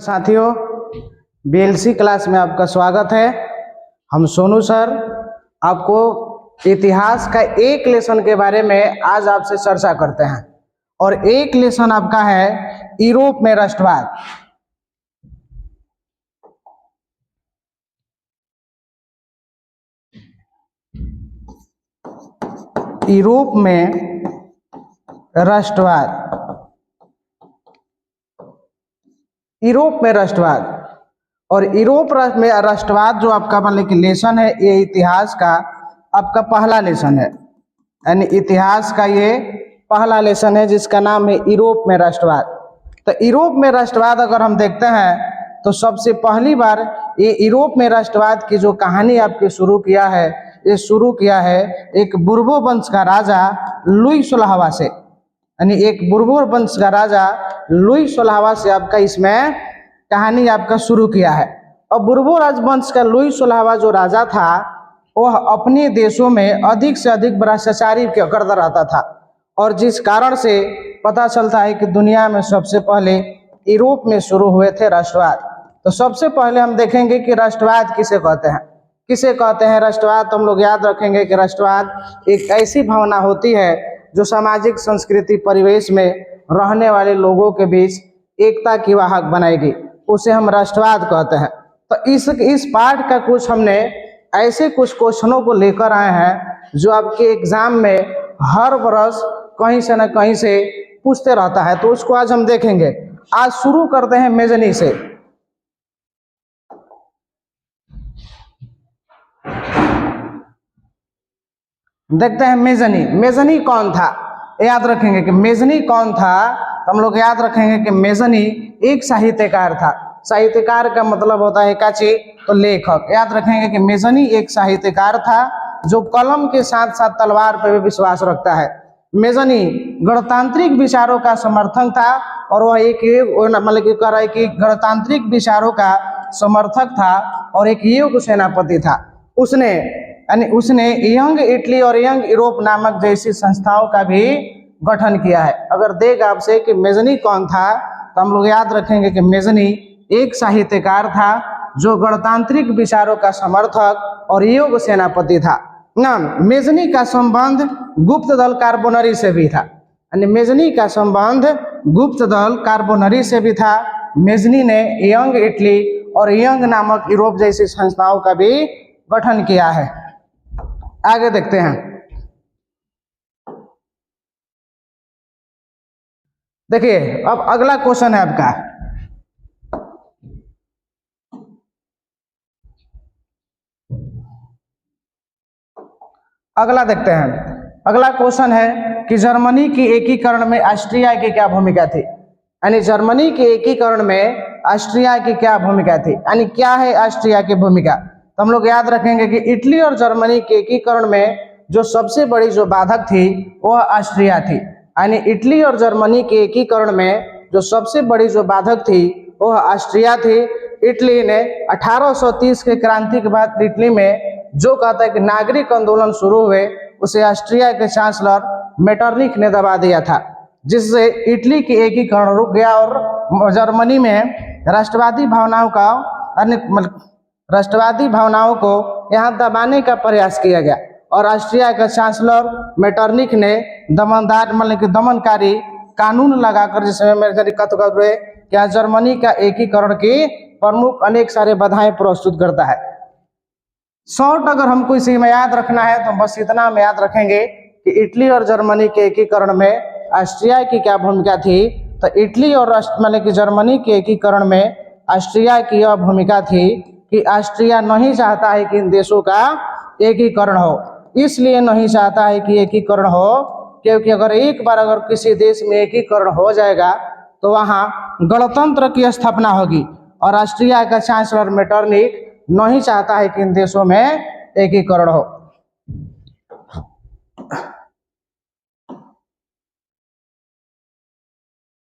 साथियों, BLC class में आपका स्वागत है। हम सोनू सर आपको इतिहास का एक लेसन के बारे में आज आपसे चर्चा करते हैं और एक लेसन आपका है यूरोप में राष्ट्रवाद। यूरोप में राष्ट्रवाद, यूरोप में राष्ट्रवाद और यूरोप में राष्ट्रवाद जो आपका मतलब कि लेसन है, ये इतिहास का आपका पहला लेसन है। यानी इतिहास का ये पहला लेसन है जिसका नाम है यूरोप में राष्ट्रवाद। तो यूरोप में राष्ट्रवाद अगर हम देखते हैं तो सबसे पहली बार ये यूरोप में राष्ट्रवाद की जो कहानी आपकी शुरू किया है, ये शुरू किया है एक बुर्बो वंश का राजा लुई 16वां से। यानी एक बुर्बो वंश का राजा लुई 16वां से आपका इसमें कहानी आपका शुरू किया है। और बुर्बो राजवंश का लुई 16वां जो राजा था वह अपने देशों में अधिक से अधिक भ्रष्टाचारी करता रहता था, और जिस कारण से पता चलता है कि दुनिया में सबसे पहले यूरोप में शुरू हुए थे राष्ट्रवाद। तो सबसे पहले हम देखेंगे कि राष्ट्रवाद किसे कहते हैं। किसे कहते हैं राष्ट्रवाद, तो हम लोग याद रखेंगे कि राष्ट्रवाद एक ऐसी भावना होती है जो सामाजिक संस्कृति परिवेश में रहने वाले लोगों के बीच एकता की वाहक बनाएगी, उसे हम राष्ट्रवाद कहते हैं। तो इस पाठ का कुछ हमने ऐसे कुछ क्वेश्चनों को लेकर आए हैं जो आपके एग्जाम में हर वर्ष कहीं से न कहीं से पूछते रहता है, तो उसको आज हम देखेंगे। आज शुरू करते हैं मेजनी से। देखते हैं मेजनी। मेजनी कौन था, याद रखेंगे कि मेजनी कौन था। हम लोग याद रखेंगे कि मेजनी एक साहित्यकार था। साहित्यकार का मतलब होता है काची, तो लेखक। याद रखेंगे कि मेजनी एक साहित्यकार था जो कलम के साथ साथ तलवार पर भी विश्वास रखता है। मेजनी गणतांत्रिक विचारों का समर्थक था और वह एक मतलब कि कह रहा है कि गणतांत्रिक विचारों का समर्थक था और एक युग सेनापति था। उसने यंग इटली और यंग यूरोप नामक जैसी संस्थाओं का भी गठन किया है। अगर देगा आपसे कि मेजनी कौन था, तो हम लोग याद रखेंगे कि मेजनी एक साहित्यकार था जो गणतांत्रिक विचारों का समर्थक और युग सेनापति था। नाम मेजनी का संबंध गुप्त दल कार्बोनरी से भी था। यानी मेजनी का संबंध गुप्त दल कार्बोनरी से भी था। मेजनी ने यंग इटली और यंग नामक यूरोप जैसी संस्थाओं का भी गठन किया है। आगे देखते हैं। देखिए अब अगला क्वेश्चन है आपका। अगला देखते हैं। अगला क्वेश्चन है कि जर्मनी की एकीकरण में ऑस्ट्रिया की क्या भूमिका थी। यानी जर्मनी के एकीकरण में ऑस्ट्रिया की क्या भूमिका थी, यानी क्या है ऑस्ट्रिया की भूमिका। तो हम लोग याद रखेंगे कि इटली और जर्मनी के एकीकरण में जो सबसे बड़ी जो बाधक थी वह ऑस्ट्रिया थी। यानी इटली और जर्मनी के एकीकरण में जो सबसे बड़ी जो बाधक थी वह ऑस्ट्रिया थी। इटली ने 1830 के क्रांति के बाद इटली में जो कहता है कि नागरिक आंदोलन शुरू हुए, उसे ऑस्ट्रिया के चांसलर मेटरनिख ने दबा दिया था, जिससे इटली की एकीकरण रुक गया और जर्मनी में राष्ट्रवादी भावनाओं को यहाँ दबाने का प्रयास किया गया और ऑस्ट्रिया का चांसलर मेटरनिख ने दमनकारी कानून लगाकर जिसमें क्या जर्मनी का एकीकरण की प्रमुख अनेक सारे बाधाएं प्रस्तुत करता है। शॉर्ट अगर हमको इसी में याद रखना है तो बस इतना में याद रखेंगे कि इटली और जर्मनी के एकीकरण में ऑस्ट्रिया की क्या भूमिका थी। तो इटली और जर्मनी के एकीकरण में ऑस्ट्रिया की यह भूमिका थी कि ऑस्ट्रिया नहीं चाहता है कि इन देशों का एकीकरण हो। इसलिए नहीं चाहता है कि एकीकरण हो क्योंकि अगर किसी देश में एकीकरण हो जाएगा तो वहाँ गणतंत्र की स्थापना होगी, और ऑस्ट्रिया का चांसलर मेटरनिख नहीं चाहता है कि इन देशों में एकीकरण हो।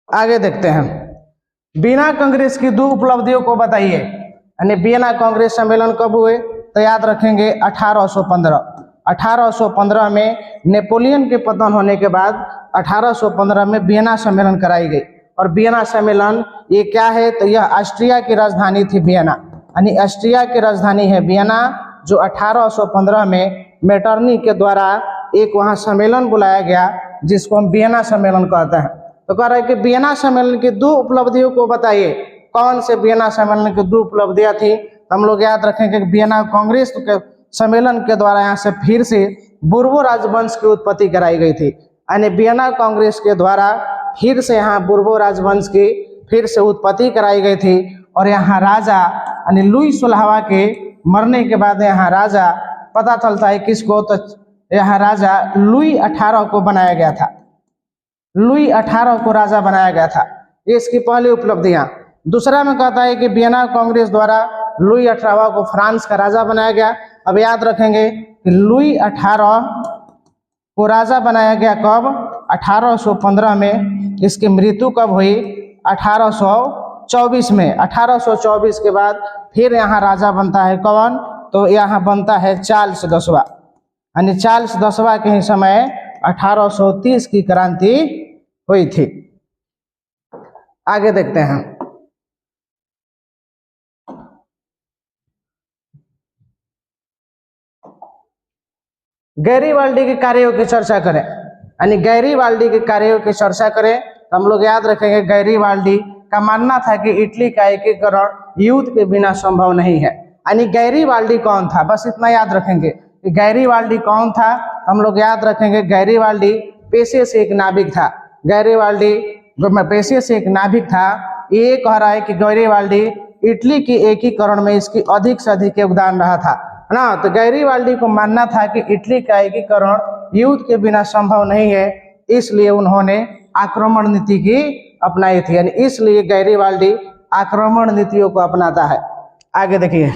आगे देखते हैं। वियना कांग्रेस की 2 उपलब्धियों को बताइए। यानी वियना कांग्रेस सम्मेलन कब हुए, तो याद रखेंगे 1815 में नेपोलियन के पतन होने के बाद 1815 में वियना सम्मेलन कराई गई और वियना सम्मेलन ये क्या है, तो यह ऑस्ट्रिया की राजधानी थी वियना, यानी ऑस्ट्रिया की राजधानी है वियना, जो 1815 में मेटरनी के द्वारा एक वहाँ सम्मेलन बुलाया गया जिसको हम वियना सम्मेलन कहते हैं। तो कह रहे हैं कि वियना सम्मेलन की 2 उपलब्धियों को बताइए, कौन से वियना सम्मेलन की 2 उपलब्धियां थी। तो हम लोग याद रखेंगे कि वियना कांग्रेस के सम्मेलन के द्वारा यहाँ से फिर से बुर्बो राजवंश की उत्पत्ति कराई गई थी, यानी वियना कांग्रेस के द्वारा फिर से यहाँ बुर्बो राजवंश की फिर से उत्पत्ति कराई गई थी। और यहाँ राजा यानी लुई 16वां के मरने के बाद यहाँ राजा पता चलता है किसको, तो यहाँ राजा लुई 18 को बनाया गया था, लुई 18 को राजा बनाया गया था। ये इसकी पहली उपलब्धियां। दूसरा में कहता है कि वियना कांग्रेस द्वारा लुई 18वां को फ्रांस का राजा बनाया गया। अब याद रखेंगे कि लुई 18 को राजा बनाया गया कब, 1815 में। इसकी मृत्यु कब हुई, 1824 में। 1824 के बाद फिर यहाँ राजा बनता है कौन, तो यहाँ बनता है चार्ल्स 10वां, यानी चार्ल्स 10वां के ही समय 1830 की क्रांति हुई थी। आगे देखते हैं। गैरीवाल्डी के कार्यों की चर्चा करें, यानी गैरीवाल्डी के कार्यों की चर्चा करें तो हम लोग याद रखेंगे गैरीवाल्डी का मानना था कि इटली का एकीकरण युद्ध के बिना संभव नहीं है। यानी गैरीवाल्डी कौन था, बस इतना याद रखेंगे कि गैरीवाल्डी कौन था। हम लोग याद रखेंगे गैरीवाल्डी पेशे से एक नाविक था, गैरीवाल्डी पेशे से एक नाविक था। ये कह रहा है कि गैरीवाल्डी इटली के एकीकरण में इसकी अधिक से अधिक योगदान रहा था, है ना। तो गैरीवाल्डी को मानना था कि इटली का एकीकरण युद्ध के बिना संभव नहीं है, इसलिए उन्होंने आक्रमण नीति की अपनाई थी, यानी इसलिए गैरीवाल्डी आक्रमण नीतियों को अपनाता है। आगे देखिए।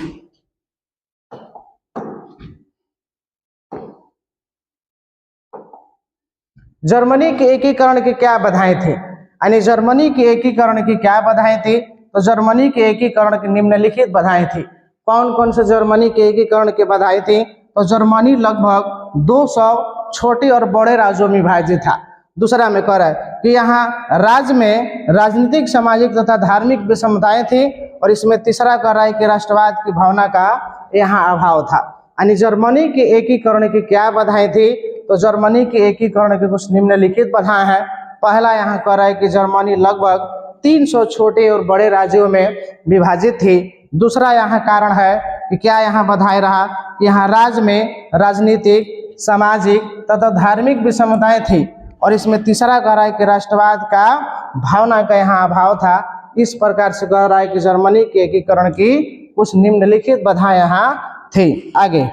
जर्मनी के एकीकरण की क्या बाधाएं थी, यानी जर्मनी के एकीकरण की क्या बाधाएं थी, तो जर्मनी के एकीकरण की निम्नलिखित बाधाएं थी। कौन कौन से जर्मनी के एकीकरण की बाधाएं थी, तो जर्मनी लगभग 200 छोटे और बड़े राज्यों में विभाजित था। दूसरा में कह रहा है कि यहाँ राज्य में राजनीतिक, सामाजिक तथा धार्मिक विषमताएं थी। और इसमें तीसरा कह रहा है कि राष्ट्रवाद की भावना का यहाँ अभाव था। यानी जर्मनी के एकीकरण की क्या बाधाएं थी, तो जर्मनी के एकीकरण की कुछ निम्नलिखित बाधाएं हैं। पहला यहाँ कह रहा है कि जर्मनी लगभग 300 छोटे और बड़े राज्यों में विभाजित थी। दूसरा यहाँ कारण है कि क्या यहाँ बाधाएं रहा कि यहाँ राज्य में राजनीतिक, सामाजिक तथा धार्मिक विषमताएं थी। और इसमें तीसरा कह रहा है कि राष्ट्रवाद का भावना का यहाँ अभाव था। इस प्रकार से कह रहा है कि जर्मनी के एकीकरण की कुछ निम्नलिखित बाधाएं यहाँ थी। आगे।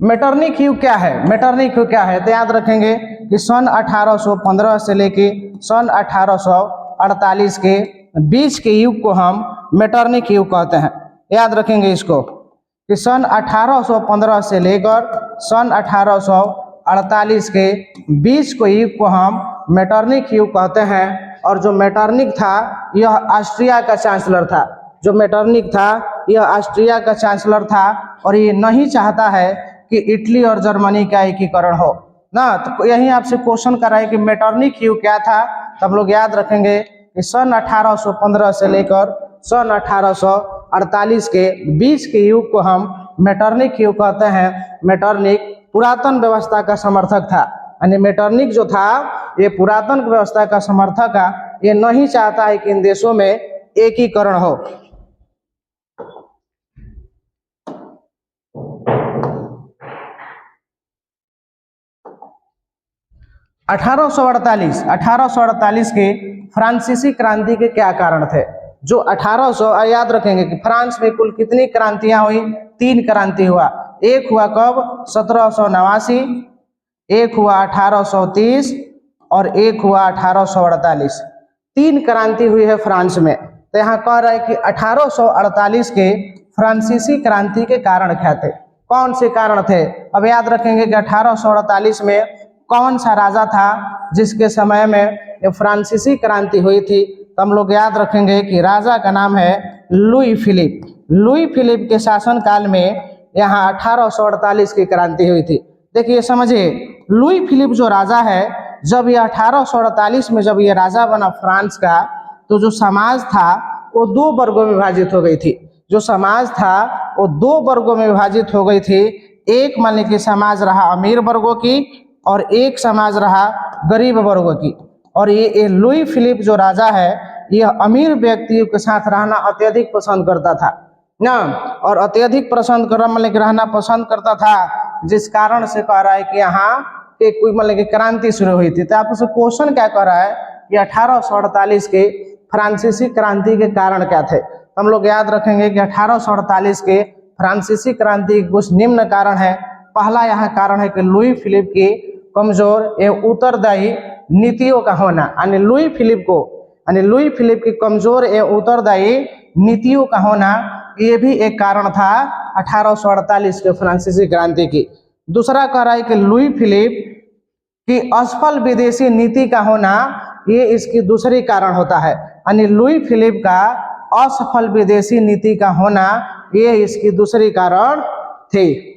मेटरनिक युग क्या है, मेटरनिक युग क्या है, तो याद रखेंगे कि सन 1815 से लेके सन 1848 के बीच के युग को हम मेटरनिक युग कहते हैं। याद रखेंगे इसको कि सन 1815 से लेकर सन 1848 के बीच को युग को हम मेटरनिक युग कहते हैं। और जो मेटरनिक था यह ऑस्ट्रिया का चांसलर था, जो मेटरनिक था यह ऑस्ट्रिया का चांसलर था। और ये नहीं चाहता है कि इटली और जर्मनी का एकीकरण हो ना। तो यही आपसे क्वेश्चन कर रहा है कि मेटरनिक युग क्या था, तो हम लोग याद रखेंगे कि सन 1815 से लेकर सन 1848 के बीच के युग को हम मेटरनिक युग कहते हैं। मेटरनिक पुरातन व्यवस्था का समर्थक था, यानी मेटरनिक जो था ये पुरातन व्यवस्था का समर्थक है। ये नहीं चाहता है कि इन देशों में एकीकरण हो। 1848 के फ्रांसीसी क्रांति के क्या कारण थे। जो 1800 याद रखेंगे कि फ्रांस में कुल कितनी क्रांतियां हुई, 3 क्रांति हुआ। एक हुआ कब, 1789, एक हुआ 1830 और एक हुआ 1848। 3 क्रांति हुई है फ्रांस में। तो यहाँ कह रहा है कि 1848 के फ्रांसीसी क्रांति के कारण क्या थे, कौन से कारण थे। अब याद रखेंगे कि 1848 में कौन सा राजा था जिसके समय में ये फ्रांसीसी क्रांति हुई थी। तो हम लोग याद रखेंगे कि राजा का नाम है लुई फिलिप। लुई फिलिप के शासनकाल में यहाँ 1848 की क्रांति हुई थी। देखिए समझिए, लुई फिलिप जो राजा है, जब ये 1848 में जब ये राजा बना फ्रांस का, तो जो समाज था वो दो वर्गों में विभाजित हो गई थी। जो समाज था वो दो वर्गों में विभाजित हो गई थी। एक मान लीजिए समाज रहा अमीर वर्गों की और एक समाज रहा गरीब वर्गों की। और ये लुई फिलिप जो राजा है, यह अमीर व्यक्तियों के साथ रहना अत्यधिक पसंद करता था ना, और अत्यधिक पसंद कर मतलब रहना पसंद करता था, जिस कारण से कह रहा है कि यहाँ एक कोई मतलब कि क्रांति शुरू हुई थी। तो आपसे क्वेश्चन क्या कह रहा है कि 1848 के फ्रांसीसी क्रांति के कारण क्या थे। हम लोग याद रखेंगे कि 1848 के फ्रांसीसी क्रांति के कुछ निम्न कारण है। पहला यहाँ कारण है कि लुई फिलिप की कमजोर एवं उत्तरदायी नीतियों का होना, यानी लुई फिलिप की कमजोर एवं उत्तरदायी नीतियों का होना, ये भी एक कारण था 1848 के फ्रांसीसी क्रांति की। दूसरा कह रहा है कि लुई फिलिप की असफल विदेशी नीति का होना, ये इसकी दूसरी कारण होता है। यानी लुई फिलिप का असफल विदेशी नीति का होना, ये इसकी दूसरी कारण थी।